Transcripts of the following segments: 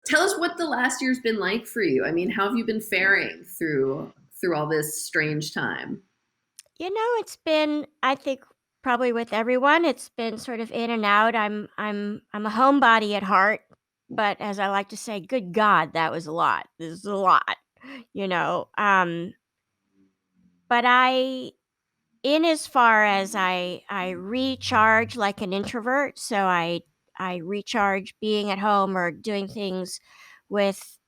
Tell us what the last year's been like for you. I mean, how have you been faring through all this strange time? It's been, I think, probably with everyone, it's been sort of in and out. I'm a homebody at heart, but as I like to say, good God, that was a lot. This is a lot, you know. But in as far as I recharge like an introvert, so I recharge being at home or doing things with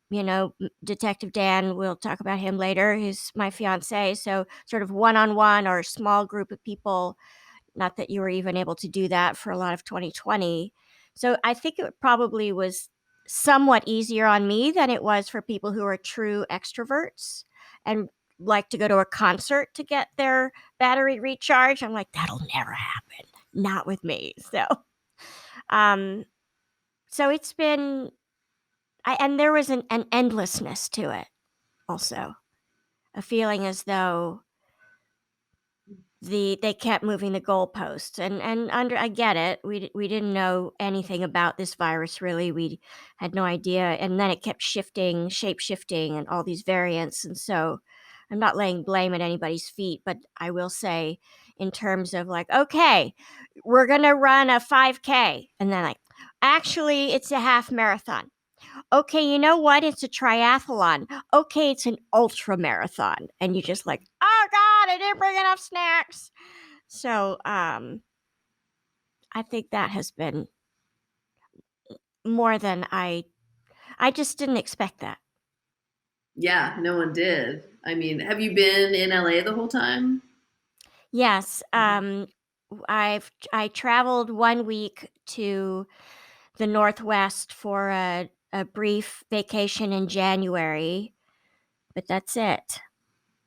Detective Dan. We'll talk about him later. He's my fiance, so sort of one on one or a small group of people. Not that you were even able to do that for a lot of 2020. So I think it probably was somewhat easier on me than it was for people who are true extroverts and like to go to a concert to get their battery recharged. I'm like, that'll never happen. Not with me. Um, so it's been, and there was an endlessness to it also, a feeling as though they kept moving the goalposts, and under I get it. We didn't know anything about this virus really. We had no idea, and then it kept shifting, shape shifting, and all these variants. And so I'm not laying blame at anybody's feet, but I will say, in terms of like, okay, we're gonna run a 5K, and then like, actually, it's a half marathon. Okay, you know what? It's a triathlon. Okay, it's an ultra marathon. And you just like, oh God, I didn't bring enough snacks. So I think that has been more than I just didn't expect that. Yeah, no one did. I mean, have you been in LA the whole time? Yes. I traveled 1 week to the Northwest for a brief vacation in January, but that's it.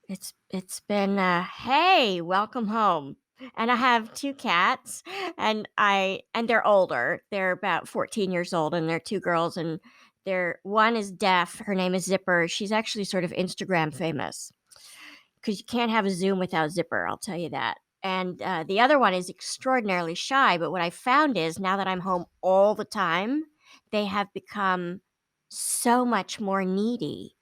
It's been hey, welcome home. And I have two cats, and they're older. They're about 14 years old, and they're two girls, and they're one is deaf. Her name is Zipper. She's actually sort of Instagram famous because you can't have a Zoom without Zipper, I'll tell you that. And the other one is extraordinarily shy. But what I found is now that I'm home all the time, they have become so much more needy.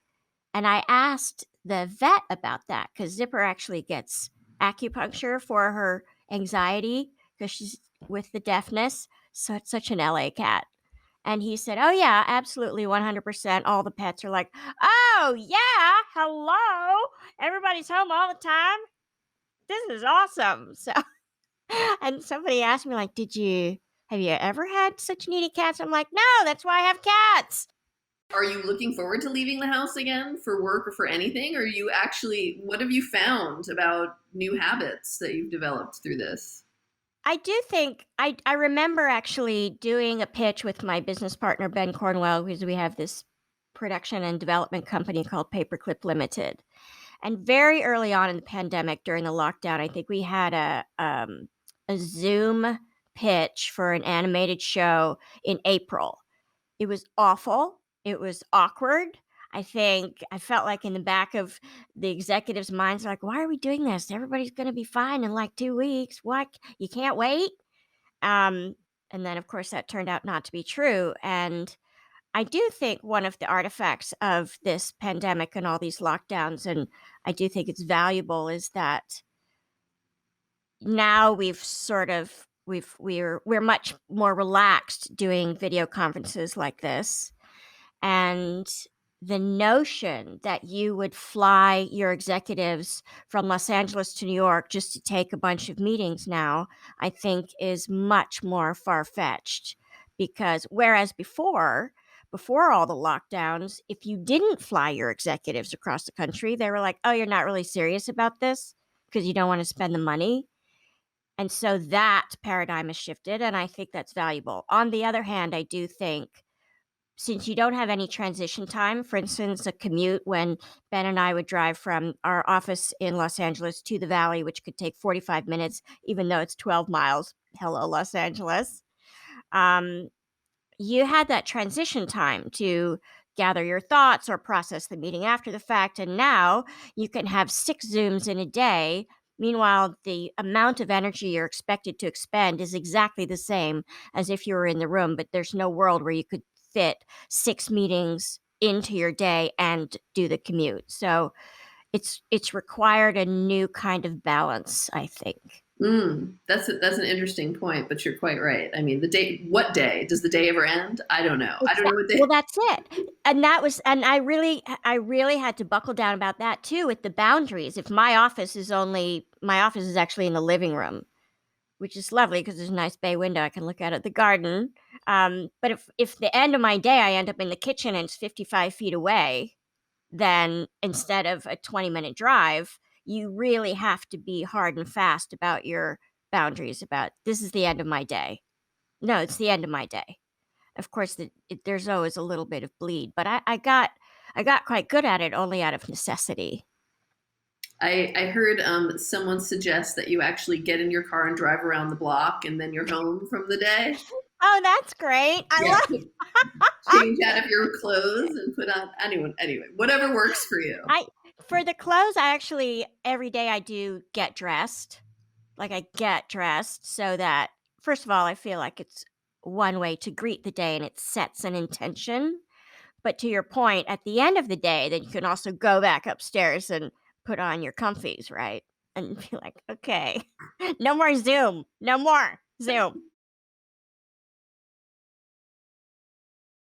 And I asked the vet about that because Zipper actually gets acupuncture for her anxiety because she's with the deafness. So it's such an LA cat. And he said, oh, yeah, absolutely, 100%. All the pets are like, oh, yeah, hello. Everybody's home all the time. This is awesome. So, and somebody asked me, like, have you ever had such needy cats? I'm like, no, that's why I have cats. Are you looking forward to leaving the house again for work or for anything? Or are you actually, what have you found about new habits that you've developed through this? I do think I remember actually doing a pitch with my business partner Ben Cornwell because we have this production and development company called Paperclip Limited. And very early on in the pandemic during the lockdown, I think we had a Zoom pitch for an animated show in April. It was awful. It was awkward. I think I felt like in the back of the executives' minds, like, why are we doing this? Everybody's going to be fine in like 2 weeks. What? You can't wait? Um, and then, of course, that turned out not to be true. And I do think one of the artifacts of this pandemic and all these lockdowns, and I do think it's valuable, is that now we're much more relaxed doing video conferences like this. And the notion that you would fly your executives from Los Angeles to New York just to take a bunch of meetings now, I think is much more far fetched. Because whereas before all the lockdowns, if you didn't fly your executives across the country, they were like, oh, you're not really serious about this because you don't want to spend the money. And so that paradigm has shifted, and I think that's valuable. On the other hand, I do think since you don't have any transition time, for instance, a commute when Ben and I would drive from our office in Los Angeles to the Valley, which could take 45 minutes, even though it's 12 miles. Hello, Los Angeles. Um, you had that transition time to gather your thoughts or process the meeting after the fact. And now you can have 6 Zooms in a day. Meanwhile, the amount of energy you're expected to expend is exactly the same as if you were in the room, but there's no world where you could fit 6 meetings into your day and do the commute. So it's required a new kind of balance, I think. That's an interesting point, but you're quite right. I mean, what day? Does the day ever end? I don't know. I don't know what day. Well, that's it. And I really had to buckle down about that too with the boundaries. If my office is actually in the living room, which is lovely because there's a nice bay window. I can look out at the garden. But if the end of my day I end up in the kitchen and it's 55 feet away, then instead of a 20-minute drive, you really have to be hard and fast about your boundaries about this is the end of my day. No, it's the end of my day. Of course, there's always a little bit of bleed, but I got quite good at it only out of necessity. I heard someone suggest that you actually get in your car and drive around the block, and then you're home from the day. Oh, that's great. I Yeah, love change out of your clothes and put on anyway, whatever works for you. I for the clothes, I actually every day I do get dressed. Like I get dressed so that first of all, I feel like it's one way to greet the day and it sets an intention. But to your point, at the end of the day, then you can also go back upstairs and put on your comfies, right? And be like, okay, no more Zoom, no more Zoom.